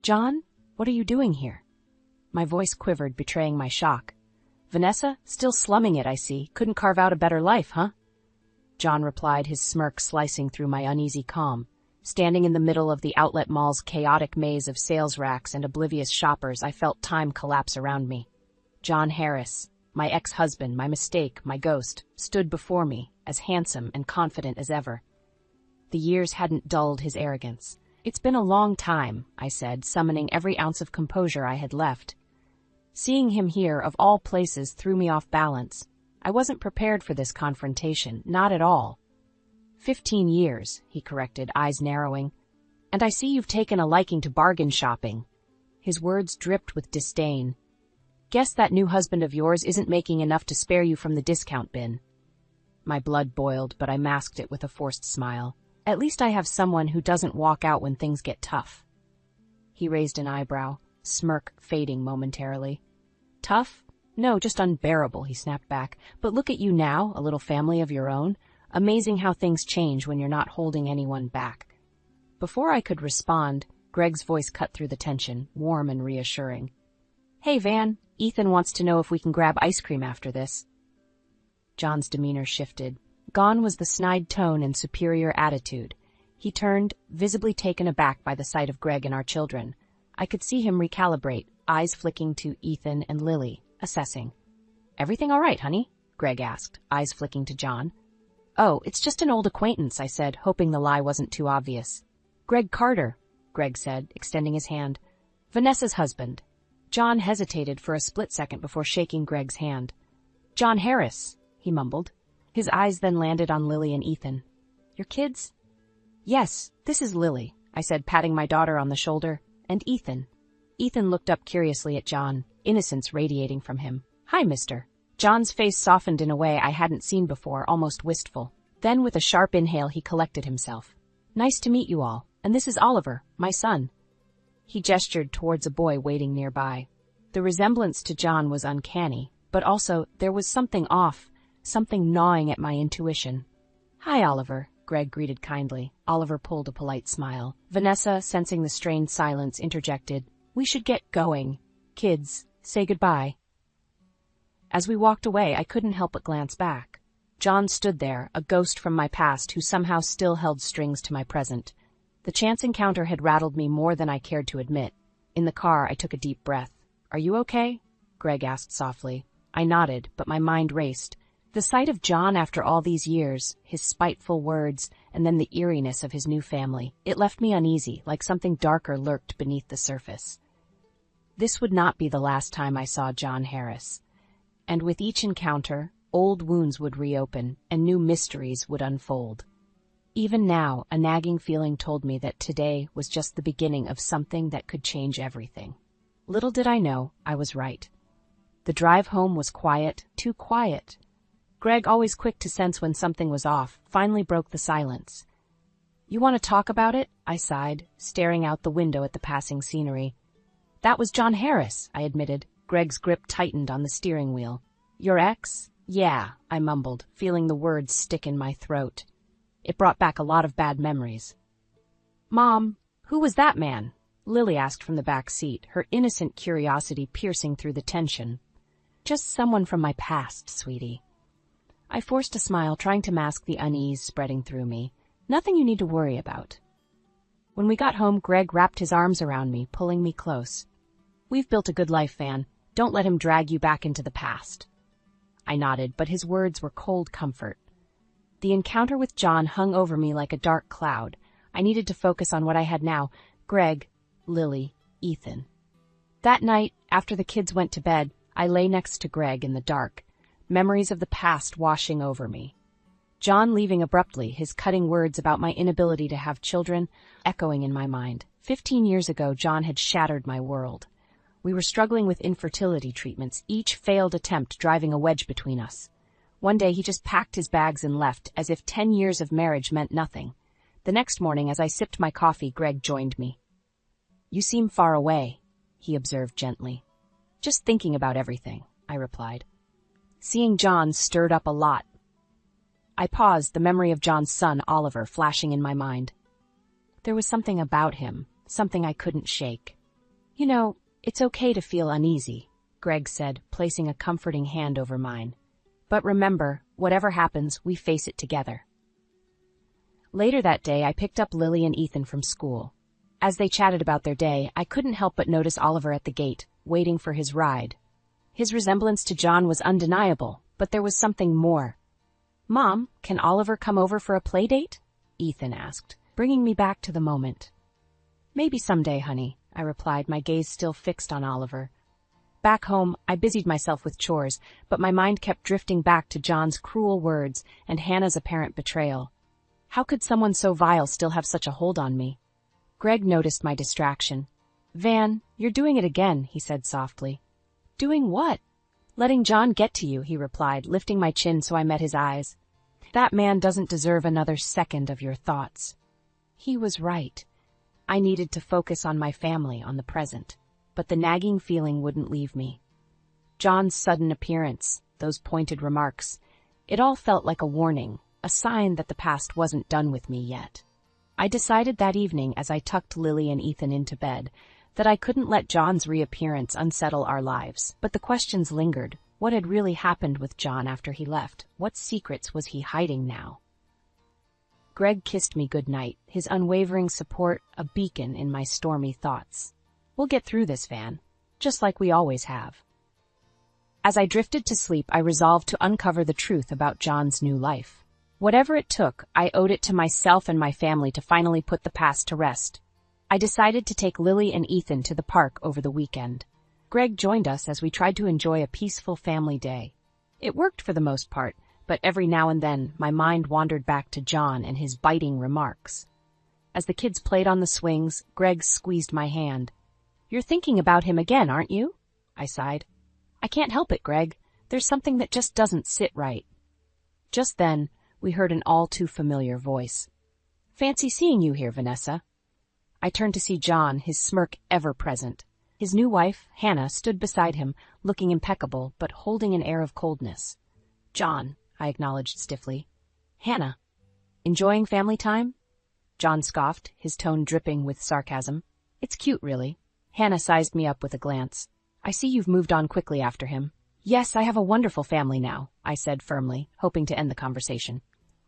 John, what are you doing here? My voice quivered, betraying my shock. Vanessa, still slumming it, I see. Couldn't carve out a better life, huh? John replied, his smirk slicing through my uneasy calm. Standing in the middle of the outlet mall's chaotic maze of sales racks and oblivious shoppers, I felt time collapse around me. John Harris, my ex-husband, my mistake, my ghost, stood before me, as handsome and confident as ever. The years hadn't dulled his arrogance. It's been a long time, I said, summoning every ounce of composure I had left. Seeing him here, of all places, threw me off balance. I wasn't prepared for this confrontation, not at all. 15 years, he corrected, eyes narrowing. And I see you've taken a liking to bargain shopping. His words dripped with disdain. Guess that new husband of yours isn't making enough to spare you from the discount bin. My blood boiled, but I masked it with a forced smile. At least I have someone who doesn't walk out when things get tough. He raised an eyebrow, smirk fading momentarily. Tough? No, just unbearable, he snapped back. But look at you now, a little family of your own. Amazing how things change when you're not holding anyone back. Before I could respond, Greg's voice cut through the tension, warm and reassuring. Hey, Van, Ethan wants to know if we can grab ice cream after this. John's demeanor shifted. Gone was the snide tone and superior attitude. He turned, visibly taken aback by the sight of Greg and our children. I could see him recalibrate, eyes flicking to Ethan and Lily, assessing. Everything all right, honey? Greg asked, eyes flicking to John. Oh, it's just an old acquaintance, I said, hoping the lie wasn't too obvious. Greg Carter, Greg said, extending his hand. Vanessa's husband. John hesitated for a split second before shaking Greg's hand. John Harris, he mumbled. His eyes then landed on Lily and Ethan. Your kids? Yes, this is Lily, I said, patting my daughter on the shoulder. And Ethan. Ethan looked up curiously at John, innocence radiating from him. Hi, mister. John's face softened in a way I hadn't seen before, almost wistful. Then with a sharp inhale he collected himself. Nice to meet you all, and this is Oliver, my son. He gestured towards a boy waiting nearby. The resemblance to John was uncanny, but also there was something off, something gnawing at my intuition. Hi, Oliver, Greg greeted kindly. Oliver pulled a polite smile. Vanessa, sensing the strained silence, interjected, We should get going. Kids, say goodbye. As we walked away, I couldn't help but glance back. John stood there, a ghost from my past who somehow still held strings to my present. The chance encounter had rattled me more than I cared to admit. In the car, I took a deep breath. Are you okay? Greg asked softly. I nodded, but my mind raced. The sight of John after all these years, his spiteful words, and then the eeriness of his new family, it left me uneasy, like something darker lurked beneath the surface. This would not be the last time I saw John Harris. And with each encounter, old wounds would reopen and new mysteries would unfold. Even now, a nagging feeling told me that today was just the beginning of something that could change everything. Little did I know, I was right. The drive home was quiet, too quiet. Greg, always quick to sense when something was off, finally broke the silence. You want to talk about it? I sighed, staring out the window at the passing scenery. That was John Harris, I admitted. Greg's grip tightened on the steering wheel. Your ex? Yeah, I mumbled, feeling the words stick in my throat. It brought back a lot of bad memories. Mom, who was that man? Lily asked from the back seat, her innocent curiosity piercing through the tension. Just someone from my past, sweetie. I forced a smile, trying to mask the unease spreading through me. Nothing you need to worry about. When we got home, Greg wrapped his arms around me, pulling me close. We've built a good life, Van. Don't let him drag you back into the past. I nodded, but his words were cold comfort. The encounter with John hung over me like a dark cloud. I needed to focus on what I had now: Greg, Lily, Ethan. That night, after the kids went to bed, I lay next to Greg in the dark, memories of the past washing over me. John leaving abruptly, his cutting words about my inability to have children echoing in my mind. 15 years ago, John had shattered my world. We were struggling with infertility treatments, each failed attempt driving a wedge between us. One day he just packed his bags and left, as if 10 years of marriage meant nothing. The next morning, as I sipped my coffee, Greg joined me. You seem far away, he observed gently. Just thinking about everything, I replied. Seeing John stirred up a lot. I paused, the memory of John's son, Oliver, flashing in my mind. There was something about him, something I couldn't shake. You know, it's okay to feel uneasy, Greg said, placing a comforting hand over mine. But remember, whatever happens, we face it together. Later that day, I picked up Lily and Ethan from school. As they chatted about their day, I couldn't help but notice Oliver at the gate, waiting for his ride. His resemblance to John was undeniable, but there was something more. "Mom, can Oliver come over for a play date?" Ethan asked, bringing me back to the moment. "Maybe someday, honey," I replied, my gaze still fixed on Oliver. Back home, I busied myself with chores, but my mind kept drifting back to John's cruel words and Hannah's apparent betrayal. How could someone so vile still have such a hold on me? Greg noticed my distraction. "Van, you're doing it again," he said softly. "Doing what?" "Letting John get to you," he replied, lifting my chin so I met his eyes. "That man doesn't deserve another second of your thoughts." He was right. I needed to focus on my family, on the present, but the nagging feeling wouldn't leave me. John's sudden appearance, those pointed remarks, it all felt like a warning, a sign that the past wasn't done with me yet. I decided that evening as I tucked Lily and Ethan into bed that I couldn't let John's reappearance unsettle our lives, but the questions lingered. What had really happened with John after he left? What secrets was he hiding now? Greg kissed me goodnight, his unwavering support a beacon in my stormy thoughts. "We'll get through this, Van, just like we always have." As I drifted to sleep, I resolved to uncover the truth about John's new life. Whatever it took, I owed it to myself and my family to finally put the past to rest. I decided to take Lily and Ethan to the park over the weekend. Greg joined us as we tried to enjoy a peaceful family day. It worked for the most part, but every now and then my mind wandered back to John and his biting remarks. As the kids played on the swings, Greg squeezed my hand. "You're thinking about him again, aren't you?" I sighed. "I can't help it, Greg. There's something that just doesn't sit right." Just then, we heard an all-too-familiar voice. "Fancy seeing you here, Vanessa." I turned to see John, his smirk ever present. His new wife, Hannah, stood beside him, looking impeccable, but holding an air of coldness. "John," I acknowledged stiffly. "Hannah. Enjoying family time?" John scoffed, his tone dripping with sarcasm. "It's cute, really." Hannah sized me up with a glance. "I see you've moved on quickly after him." "Yes, I have a wonderful family now," I said firmly, hoping to end the conversation.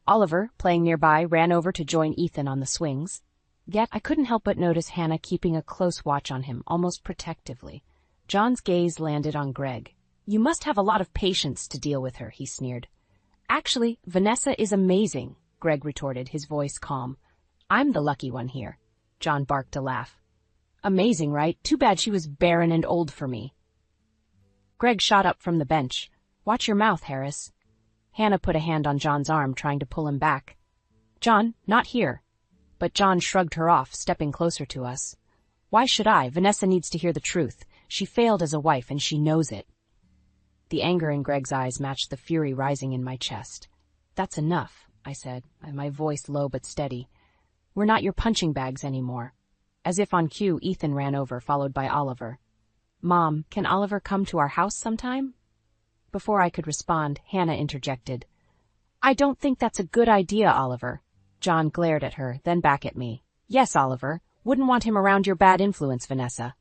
Oliver, playing nearby, ran over to join Ethan on the swings. Yet I couldn't help but notice Hannah keeping a close watch on him, almost protectively. John's gaze landed on Greg. "You must have a lot of patience to deal with her," he sneered. "Actually, Vanessa is amazing," Greg retorted, his voice calm. "I'm the lucky one here." John barked a laugh. "Amazing, right? Too bad she was barren and old for me." Greg shot up from the bench. "Watch your mouth, Harris." Hannah put a hand on John's arm, trying to pull him back. "John, not here." But John shrugged her off, stepping closer to us. "Why should I? Vanessa needs to hear the truth. She failed as a wife, and she knows it." The anger in Greg's eyes matched the fury rising in my chest. "That's enough," I said, my voice low but steady. "We're not your punching bags anymore." As if on cue, Ethan ran over, followed by Oliver. "Mom, can Oliver come to our house sometime?" Before I could respond, Hannah interjected. "I don't think that's a good idea, Oliver." John glared at her, then back at me. "Yes, Oliver. Wouldn't want him around your bad influence, Vanessa."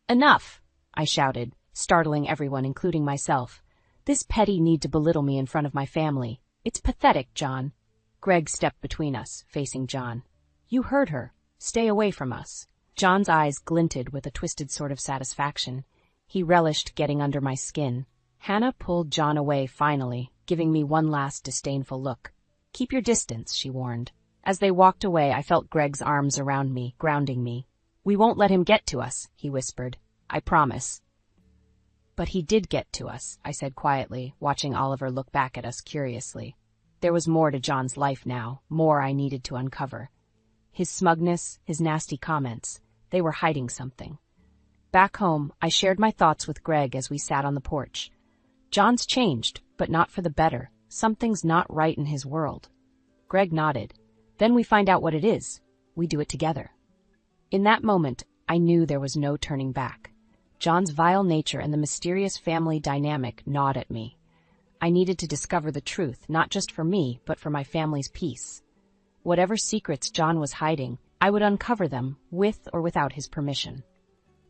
"Enough!" I shouted, startling everyone, including myself. "This petty need to belittle me in front of my family. It's pathetic, John." Greg stepped between us, facing John. "You heard her. Stay away from us." John's eyes glinted with a twisted sort of satisfaction. He relished getting under my skin. Hannah pulled John away finally, giving me one last disdainful look. "Keep your distance," she warned. As they walked away, I felt Greg's arms around me, grounding me. "We won't let him get to us," he whispered. "I promise." "But he did get to us," I said quietly, watching Oliver look back at us curiously. There was more to John's life now, more I needed to uncover. His smugness, his nasty comments, they were hiding something. Back home, I shared my thoughts with Greg as we sat on the porch. John's changed, but not for the better. Something's not right in his world. Greg nodded. "Then we find out what it is. We do it together." In that moment, I knew there was no turning back. John's vile nature and the mysterious family dynamic gnawed at me. I needed to discover the truth, not just for me, but for my family's peace. Whatever secrets John was hiding, I would uncover them, with or without his permission.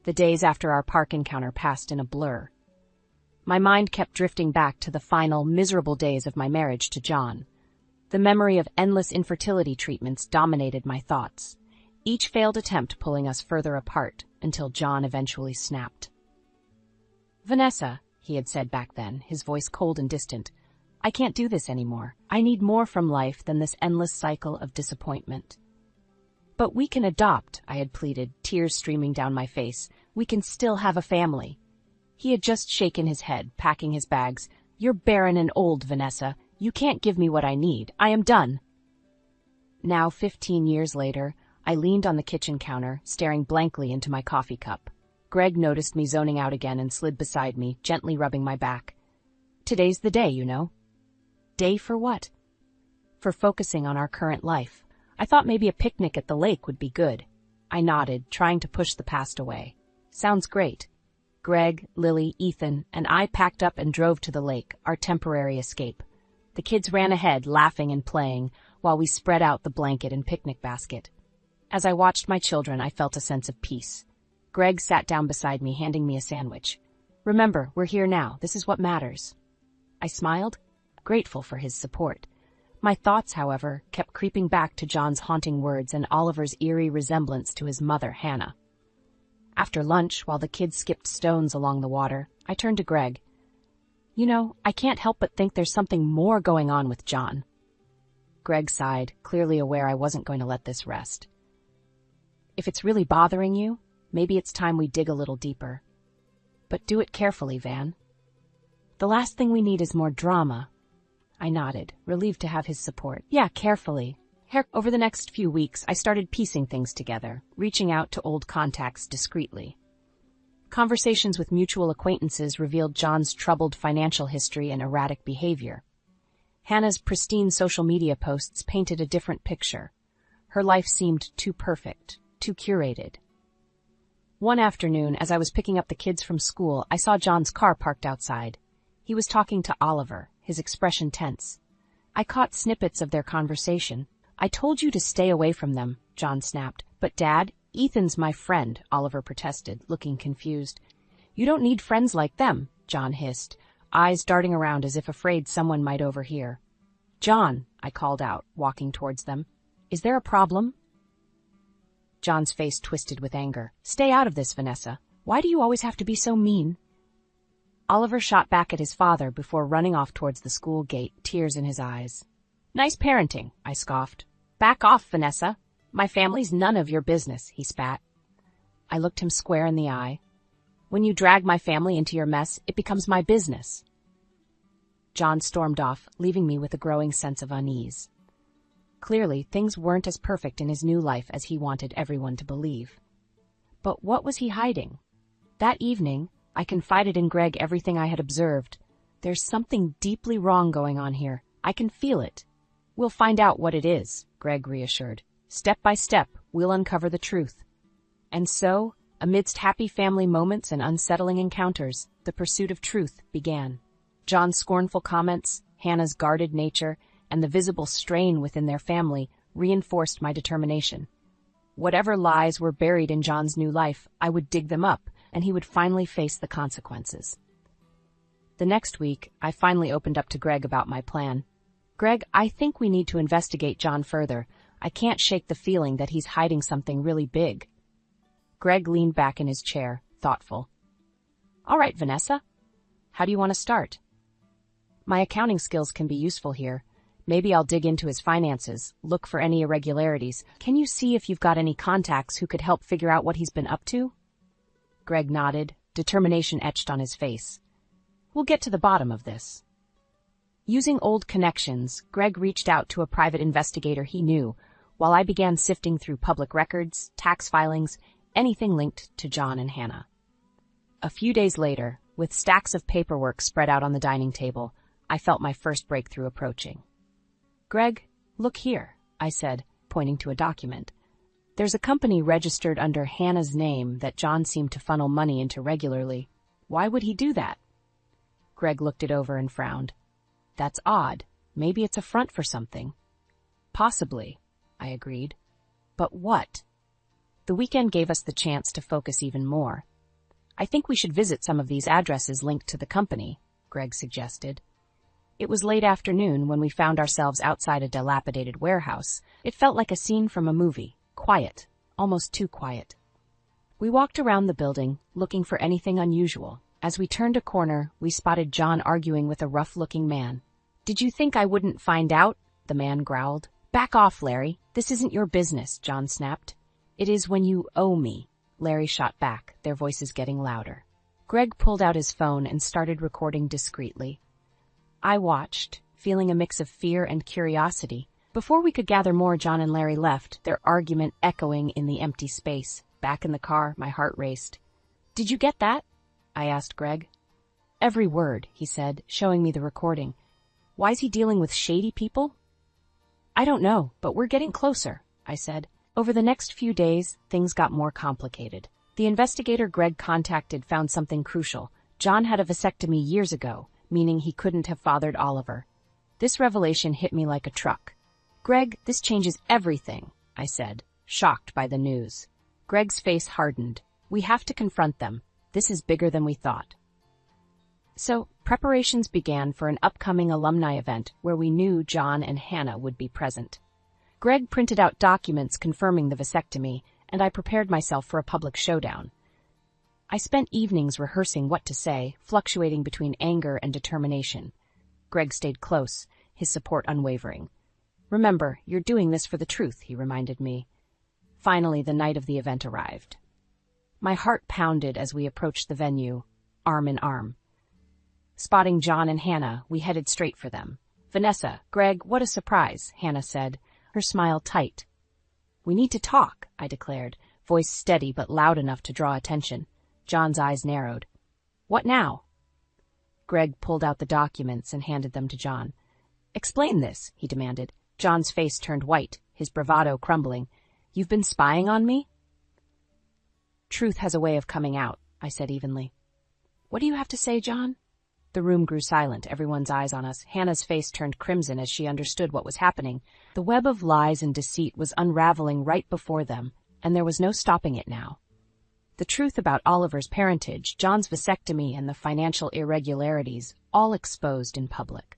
The days after our park encounter passed in a blur. My mind kept drifting back to the final, miserable days of my marriage to John. The memory of endless infertility treatments dominated my thoughts, each failed attempt pulling us further apart until John eventually snapped. "Vanessa," he had said back then, his voice cold and distant, "I can't do this anymore. I need more from life than this endless cycle of disappointment." "But we can adopt," I had pleaded, tears streaming down my face. "We can still have a family." He had just shaken his head, packing his bags. "You're barren and old, Vanessa. You can't give me what I need. I am done." Now, 15 years later, I leaned on the kitchen counter, staring blankly into my coffee cup. Greg noticed me zoning out again and slid beside me, gently rubbing my back. "Today's the day, you know." "Day for what?" "For focusing on our current life. I thought maybe a picnic at the lake would be good." I nodded, trying to push the past away. "Sounds great." Greg, Lily, Ethan, and I packed up and drove to the lake, our temporary escape. The kids ran ahead, laughing and playing, while we spread out the blanket and picnic basket. As I watched my children, I felt a sense of peace. Greg sat down beside me, handing me a sandwich. "Remember, we're here now. This is what matters." I smiled, grateful for his support. My thoughts, however, kept creeping back to John's haunting words and Oliver's eerie resemblance to his mother, Hannah. After lunch, while the kids skipped stones along the water, I turned to Greg. "You know, I can't help but think there's something more going on with John." Greg sighed, clearly aware I wasn't going to let this rest. "If it's really bothering you, maybe it's time we dig a little deeper. But do it carefully, Van. The last thing we need is more drama." I nodded, relieved to have his support. "Yeah, carefully." Over the next few weeks, I started piecing things together, reaching out to old contacts discreetly. Conversations with mutual acquaintances revealed John's troubled financial history and erratic behavior. Hannah's pristine social media posts painted a different picture. Her life seemed too perfect, too curated. One afternoon, as I was picking up the kids from school, I saw John's car parked outside. He was talking to Oliver, his expression tense. I caught snippets of their conversation. "I told you to stay away from them," John snapped. "But Dad, Ethan's my friend," Oliver protested, looking confused. "You don't need friends like them," John hissed, eyes darting around as if afraid someone might overhear. "John," I called out, walking towards them. "Is there a problem?" John's face twisted with anger. "Stay out of this, Vanessa. Why do you always have to be so mean?" Oliver shot back at his father before running off towards the school gate, tears in his eyes. "Nice parenting," I scoffed. "Back off, Vanessa. My family's none of your business," he spat. I looked him square in the eye. "When you drag my family into your mess, it becomes my business." John stormed off, leaving me with a growing sense of unease. Clearly, things weren't as perfect in his new life as he wanted everyone to believe. But what was he hiding? That evening, I confided in Greg everything I had observed. "There's something deeply wrong going on here. I can feel it." "We'll find out what it is," Greg reassured. "Step by step, we'll uncover the truth." And so, amidst happy family moments and unsettling encounters, the pursuit of truth began. John's scornful comments, Hannah's guarded nature, and the visible strain within their family reinforced my determination. Whatever lies were buried in John's new life, I would dig them up, and he would finally face the consequences. The next week, I finally opened up to Greg about my plan. "Greg, I think we need to investigate John further. I can't shake the feeling that he's hiding something really big." Greg leaned back in his chair, thoughtful. "All right, Vanessa. How do you want to start?" "My accounting skills can be useful here. Maybe I'll dig into his finances, look for any irregularities. Can you see if you've got any contacts who could help figure out what he's been up to?" Greg nodded, determination etched on his face. "We'll get to the bottom of this." Using old connections, Greg reached out to a private investigator he knew, while I began sifting through public records, tax filings, anything linked to John and Hannah. A few days later, with stacks of paperwork spread out on the dining table, I felt my first breakthrough approaching. "Greg, look here," I said, pointing to a document. "There's a company registered under Hannah's name that John seemed to funnel money into regularly. Why would he do that?" Greg looked it over and frowned. "That's odd. Maybe it's a front for something." "Possibly," I agreed. "But what?" The weekend gave us the chance to focus even more. I think we should visit some of these addresses linked to the company, Greg suggested. It was late afternoon when we found ourselves outside a dilapidated warehouse. It felt like a scene from a movie, quiet, almost too quiet. We walked around the building, looking for anything unusual. As we turned a corner, we spotted John arguing with a rough-looking man. "Did you think I wouldn't find out?" the man growled. "Back off, Larry. This isn't your business," John snapped. "It is when you owe me," Larry shot back, their voices getting louder. Greg pulled out his phone and started recording discreetly. I watched, feeling a mix of fear and curiosity. Before we could gather more, John and Larry left, their argument echoing in the empty space. Back in the car, my heart raced. "Did you get that?" I asked Greg. "Every word," he said, showing me the recording. "Why's he dealing with shady people?" "I don't know, but we're getting closer," I said. Over the next few days, things got more complicated. The investigator Greg contacted found something crucial. John had a vasectomy years ago, meaning he couldn't have fathered Oliver. This revelation hit me like a truck. "Greg, this changes everything," I said, shocked by the news. Greg's face hardened. "We have to confront them. This is bigger than we thought." So, preparations began for an upcoming alumni event where we knew John and Hannah would be present. Greg printed out documents confirming the vasectomy, and I prepared myself for a public showdown. I spent evenings rehearsing what to say, fluctuating between anger and determination. Greg stayed close, his support unwavering. "Remember, you're doing this for the truth," he reminded me. Finally, the night of the event arrived. My heart pounded as we approached the venue, arm in arm. Spotting John and Hannah, we headed straight for them. "Vanessa, Greg, what a surprise," Hannah said, her smile tight. "We need to talk," I declared, voice steady but loud enough to draw attention. John's eyes narrowed. "What now?" Greg pulled out the documents and handed them to John. "Explain this," he demanded. John's face turned white, his bravado crumbling. "You've been spying on me?" "Truth has a way of coming out," I said evenly. "What do you have to say, John?" The room grew silent, everyone's eyes on us. Hannah's face turned crimson as she understood what was happening. The web of lies and deceit was unraveling right before them, and there was no stopping it now. The truth about Oliver's parentage, John's vasectomy, and the financial irregularities, all exposed in public.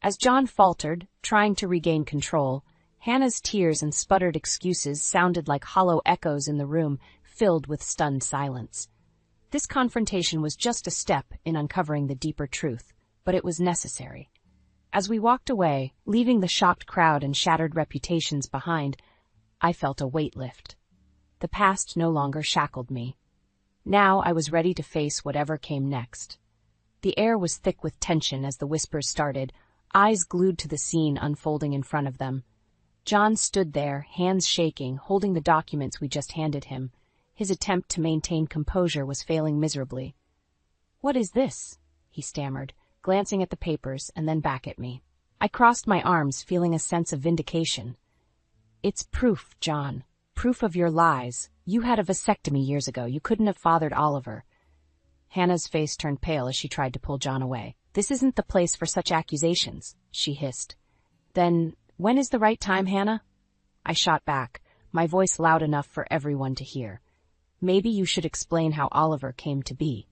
As John faltered, trying to regain control, Hannah's tears and sputtered excuses sounded like hollow echoes in the room, filled with stunned silence. This confrontation was just a step in uncovering the deeper truth, but it was necessary. As we walked away, leaving the shocked crowd and shattered reputations behind, I felt a weight lift. The past no longer shackled me. Now I was ready to face whatever came next. The air was thick with tension as the whispers started, eyes glued to the scene unfolding in front of them. John stood there, hands shaking, holding the documents we just handed him. His attempt to maintain composure was failing miserably. "What is this?" he stammered, glancing at the papers and then back at me. I crossed my arms, feeling a sense of vindication. "It's proof, John. Proof of your lies. You had a vasectomy years ago. You couldn't have fathered Oliver." Hannah's face turned pale as she tried to pull John away. "This isn't the place for such accusations," she hissed. "Then, when is the right time, Hannah?" I shot back, my voice loud enough for everyone to hear. "Maybe you should explain how Oliver came to be."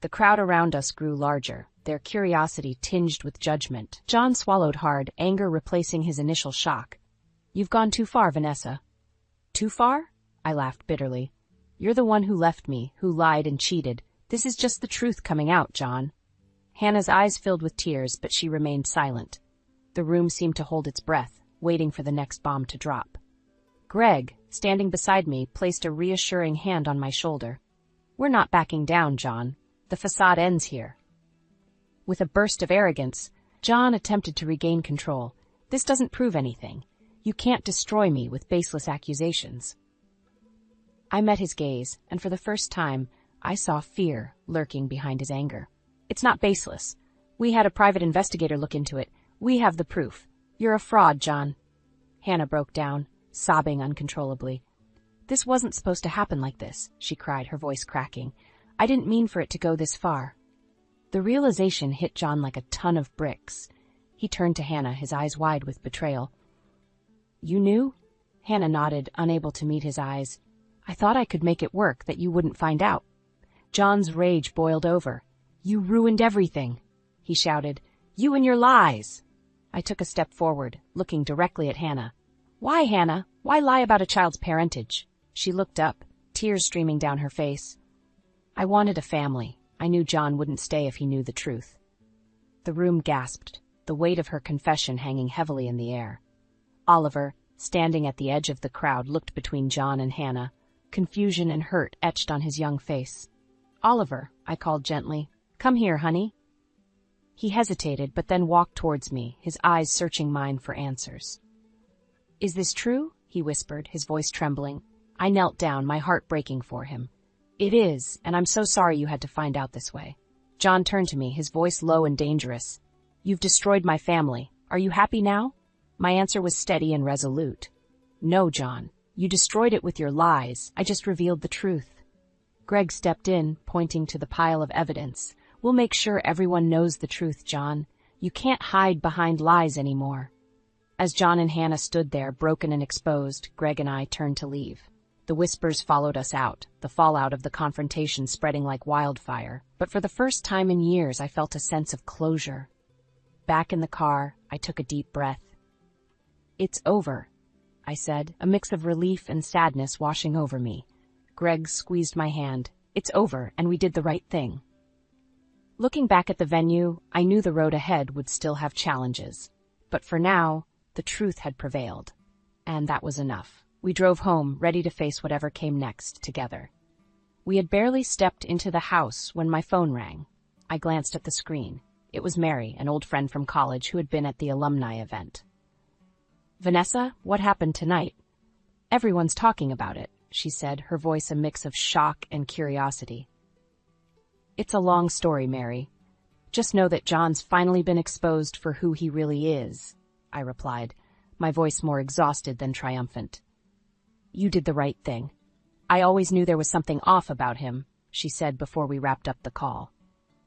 The crowd around us grew larger, their curiosity tinged with judgment. John swallowed hard, anger replacing his initial shock. "You've gone too far, Vanessa." "Too far?" I laughed bitterly. "You're the one who left me, who lied and cheated. This is just the truth coming out, John." Hannah's eyes filled with tears, but she remained silent. The room seemed to hold its breath, waiting for the next bomb to drop. Greg, standing beside me, placed a reassuring hand on my shoulder. "We're not backing down, John. The facade ends here." With a burst of arrogance, John attempted to regain control. "This doesn't prove anything. You can't destroy me with baseless accusations." I met his gaze, and for the first time, I saw fear lurking behind his anger. "It's not baseless. We had a private investigator look into it. We have the proof. You're a fraud, John." Hannah broke down, sobbing uncontrollably. "This wasn't supposed to happen like this," she cried, her voice cracking. "I didn't mean for it to go this far." The realization hit John like a ton of bricks. He turned to Hannah, his eyes wide with betrayal. "You knew?" Hannah nodded, unable to meet his eyes. "I thought I could make it work, that you wouldn't find out." John's rage boiled over. "You ruined everything," he shouted. "You and your lies." I took a step forward, looking directly at Hannah. "Why, Hannah? Why lie about a child's parentage?" She looked up, tears streaming down her face. "I wanted a family. I knew John wouldn't stay if he knew the truth." The room gasped, the weight of her confession hanging heavily in the air. Oliver, standing at the edge of the crowd, looked between John and Hannah, confusion and hurt etched on his young face. "Oliver," I called gently, "come here, honey." He hesitated, but then walked towards me, his eyes searching mine for answers. "Is this true?" he whispered, his voice trembling. I knelt down, my heart breaking for him. "It is, and I'm so sorry you had to find out this way." John turned to me, his voice low and dangerous. "You've destroyed my family. Are you happy now?" My answer was steady and resolute. "No, John. You destroyed it with your lies. I just revealed the truth." Greg stepped in, pointing to the pile of evidence. "We'll make sure everyone knows the truth, John. You can't hide behind lies anymore." As John and Hannah stood there, broken and exposed, Greg and I turned to leave. The whispers followed us out, the fallout of the confrontation spreading like wildfire. But for the first time in years, I felt a sense of closure. Back in the car, I took a deep breath. "It's over," I said, a mix of relief and sadness washing over me. Greg squeezed my hand. "It's over, and we did the right thing." Looking back at the venue, I knew the road ahead would still have challenges. But for now, the truth had prevailed. And that was enough. We drove home, ready to face whatever came next, together. We had barely stepped into the house when my phone rang. I glanced at the screen. It was Mary, an old friend from college who had been at the alumni event. "Vanessa, what happened tonight?" "Everyone's talking about it," she said, her voice a mix of shock and curiosity. "It's a long story, Mary. Just know that John's finally been exposed for who he really is," I replied, my voice more exhausted than triumphant. "You did the right thing. I always knew there was something off about him," she said before we wrapped up the call.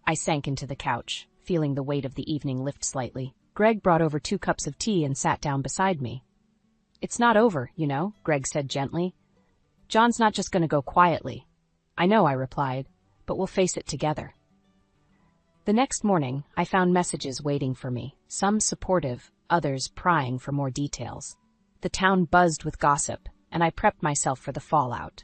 I sank into the couch, feeling the weight of the evening lift slightly. Greg brought over 2 cups of tea and sat down beside me. "It's not over, you know," Greg said gently. "John's not just going to go quietly." "I know," I replied, "but we'll face it together." The next morning, I found messages waiting for me, some supportive, others prying for more details. The town buzzed with gossip, and I prepped myself for the fallout.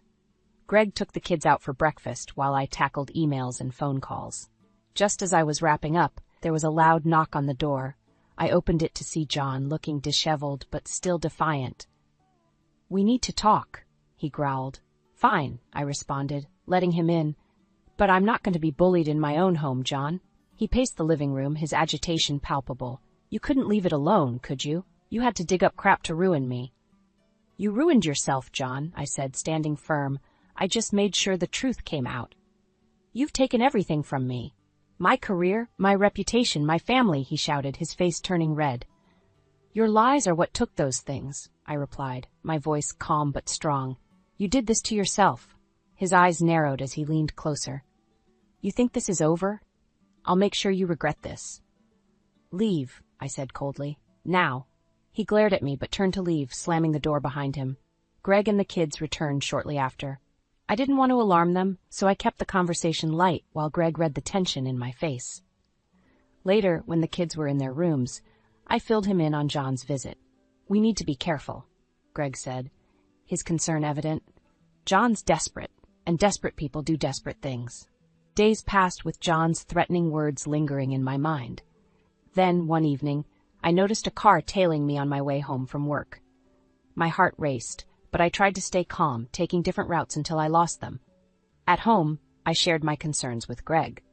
Greg took the kids out for breakfast while I tackled emails and phone calls. Just as I was wrapping up, there was a loud knock on the door. I opened it to see John, looking disheveled but still defiant. "We need to talk," he growled. "Fine," I responded, letting him in. "But I'm not going to be bullied in my own home, John." He paced the living room, his agitation palpable. "You couldn't leave it alone, could you? You had to dig up crap to ruin me." "You ruined yourself, John," I said, standing firm. "I just made sure the truth came out." "You've taken everything from me. My career, my reputation, my family," he shouted, his face turning red. "Your lies are what took those things," I replied, my voice calm but strong. "You did this to yourself." His eyes narrowed as he leaned closer. "You think this is over? I'll make sure you regret this." "Leave," I said coldly. "Now." He glared at me but turned to leave, slamming the door behind him. Greg and the kids returned shortly after. I didn't want to alarm them, so I kept the conversation light while Greg read the tension in my face. Later, when the kids were in their rooms, I filled him in on John's visit. "We need to be careful," Greg said, his concern evident. "John's desperate, and desperate people do desperate things." Days passed with John's threatening words lingering in my mind. Then, one evening, I noticed a car tailing me on my way home from work. My heart raced, but I tried to stay calm, taking different routes until I lost them. At home, I shared my concerns with Greg.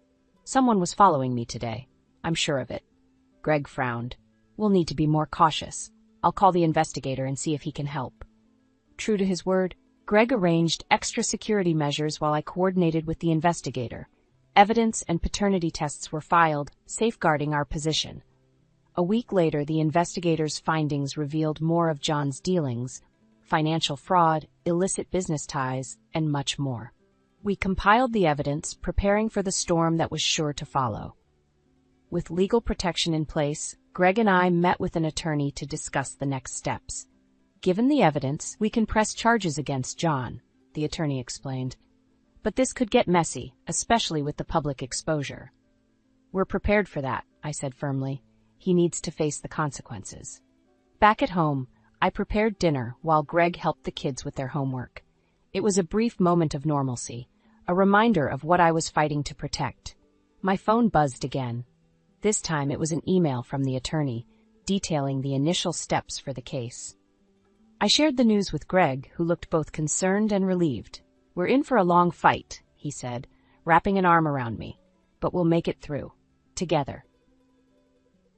"Someone was following me today. I'm sure of it." Greg frowned. "We'll need to be more cautious. I'll call the investigator and see if he can help." True to his word, Greg arranged extra security measures while I coordinated with the investigator. Evidence and paternity tests were filed, safeguarding our position. A week later, the investigator's findings revealed more of John's dealings, financial fraud, illicit business ties, and much more. We compiled the evidence, preparing for the storm that was sure to follow. With legal protection in place, Greg and I met with an attorney to discuss the next steps. "Given the evidence, we can press charges against John," the attorney explained. But this could get messy, especially with the public exposure. We're prepared for that, I said firmly. He needs to face the consequences. Back at home, I prepared dinner while Greg helped the kids with their homework. It was a brief moment of normalcy, a reminder of what I was fighting to protect. My phone buzzed again. This time it was an email from the attorney, detailing the initial steps for the case. I shared the news with Greg, who looked both concerned and relieved. "We're in for a long fight," he said, wrapping an arm around me, "but we'll make it through. Together."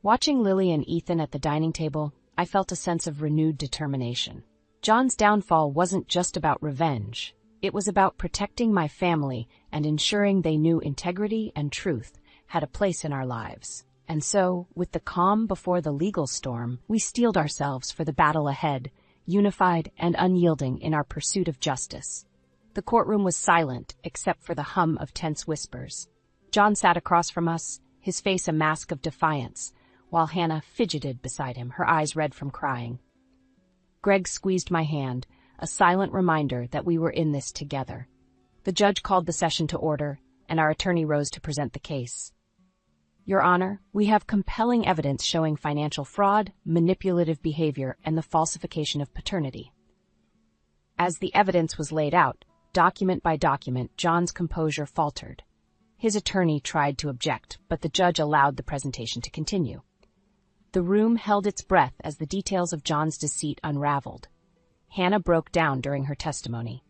Watching Lily and Ethan at the dining table, I felt a sense of renewed determination. John's downfall wasn't just about revenge. It was about protecting my family and ensuring they knew integrity and truth had a place in our lives. And so, with the calm before the legal storm, we steeled ourselves for the battle ahead, unified and unyielding in our pursuit of justice. The courtroom was silent, except for the hum of tense whispers. John sat across from us, his face a mask of defiance, while Hannah fidgeted beside him, her eyes red from crying. Greg squeezed my hand, a silent reminder that we were in this together. The judge called the session to order, and our attorney rose to present the case. "Your Honor, we have compelling evidence showing financial fraud, manipulative behavior, and the falsification of paternity." As the evidence was laid out, document by document, John's composure faltered. His attorney tried to object, but the judge allowed the presentation to continue. The room held its breath as the details of John's deceit unraveled. Hannah broke down during her testimony.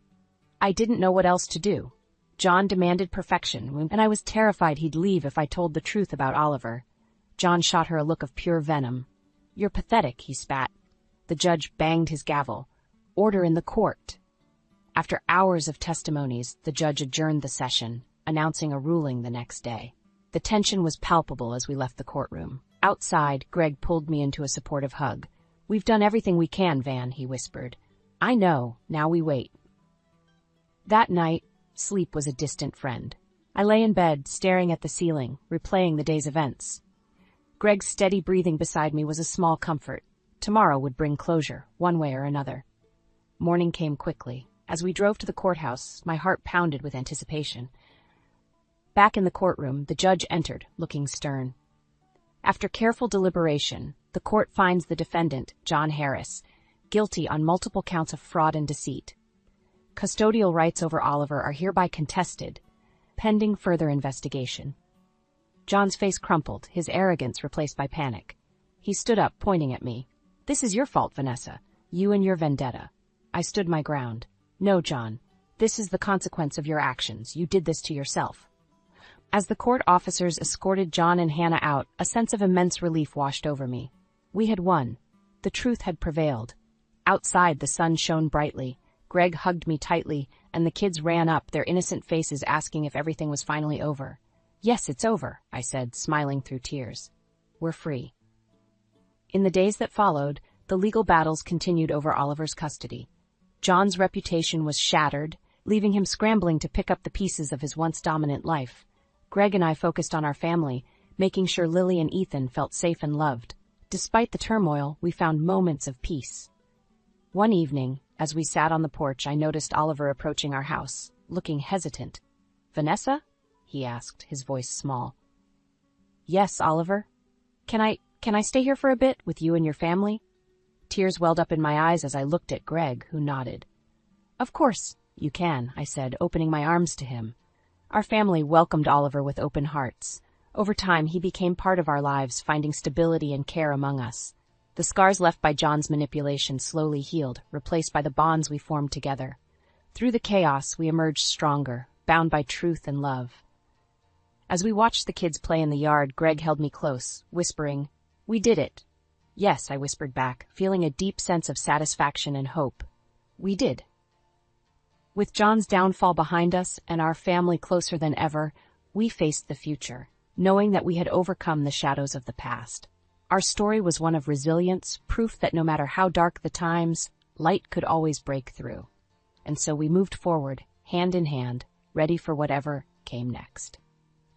"I didn't know what else to do. John demanded perfection, and I was terrified he'd leave if I told the truth about Oliver." John shot her a look of pure venom. "You're pathetic," he spat. The judge banged his gavel. "Order in the court." After hours of testimonies, the judge adjourned the session, announcing a ruling the next day. The tension was palpable as we left the courtroom. Outside, Greg pulled me into a supportive hug. "We've done everything we can, Van," he whispered. "I know, now we wait." That night, sleep was a distant friend. I lay in bed, staring at the ceiling, replaying the day's events. Greg's steady breathing beside me was a small comfort. Tomorrow would bring closure, one way or another. Morning came quickly. As we drove to the courthouse, my heart pounded with anticipation. Back in the courtroom, the judge entered, looking stern. After careful deliberation, the court finds the defendant, John Harris, guilty on multiple counts of fraud and deceit. Custodial rights over Oliver are hereby contested, pending further investigation. John's face crumpled, his arrogance replaced by panic. He stood up, pointing at me. "This is your fault, Vanessa. You and your vendetta." I stood my ground. "No, John. This is the consequence of your actions. You did this to yourself." As the court officers escorted John and Hannah out, a sense of immense relief washed over me. We had won. The truth had prevailed. Outside, the sun shone brightly. Greg hugged me tightly, and the kids ran up, their innocent faces asking if everything was finally over. "Yes, it's over," I said, smiling through tears. "We're free." In the days that followed, the legal battles continued over Oliver's custody. John's reputation was shattered, leaving him scrambling to pick up the pieces of his once dominant life. Greg and I focused on our family, making sure Lily and Ethan felt safe and loved. Despite the turmoil, we found moments of peace. One evening, as we sat on the porch, I noticed Oliver approaching our house, looking hesitant. "Vanessa?" he asked, his voice small. "Yes, Oliver. Can I stay here for a bit, with you and your family?" Tears welled up in my eyes as I looked at Greg, who nodded. "Of course, you can," I said, opening my arms to him. Our family welcomed Oliver with open hearts. Over time, he became part of our lives, finding stability and care among us. The scars left by John's manipulation slowly healed, replaced by the bonds we formed together. Through the chaos, we emerged stronger, bound by truth and love. As we watched the kids play in the yard, Greg held me close, whispering, "We did it." "Yes," I whispered back, feeling a deep sense of satisfaction and hope. "We did." With John's downfall behind us and our family closer than ever, we faced the future, knowing that we had overcome the shadows of the past. Our story was one of resilience, proof that no matter how dark the times, light could always break through. And so we moved forward, hand in hand, ready for whatever came next.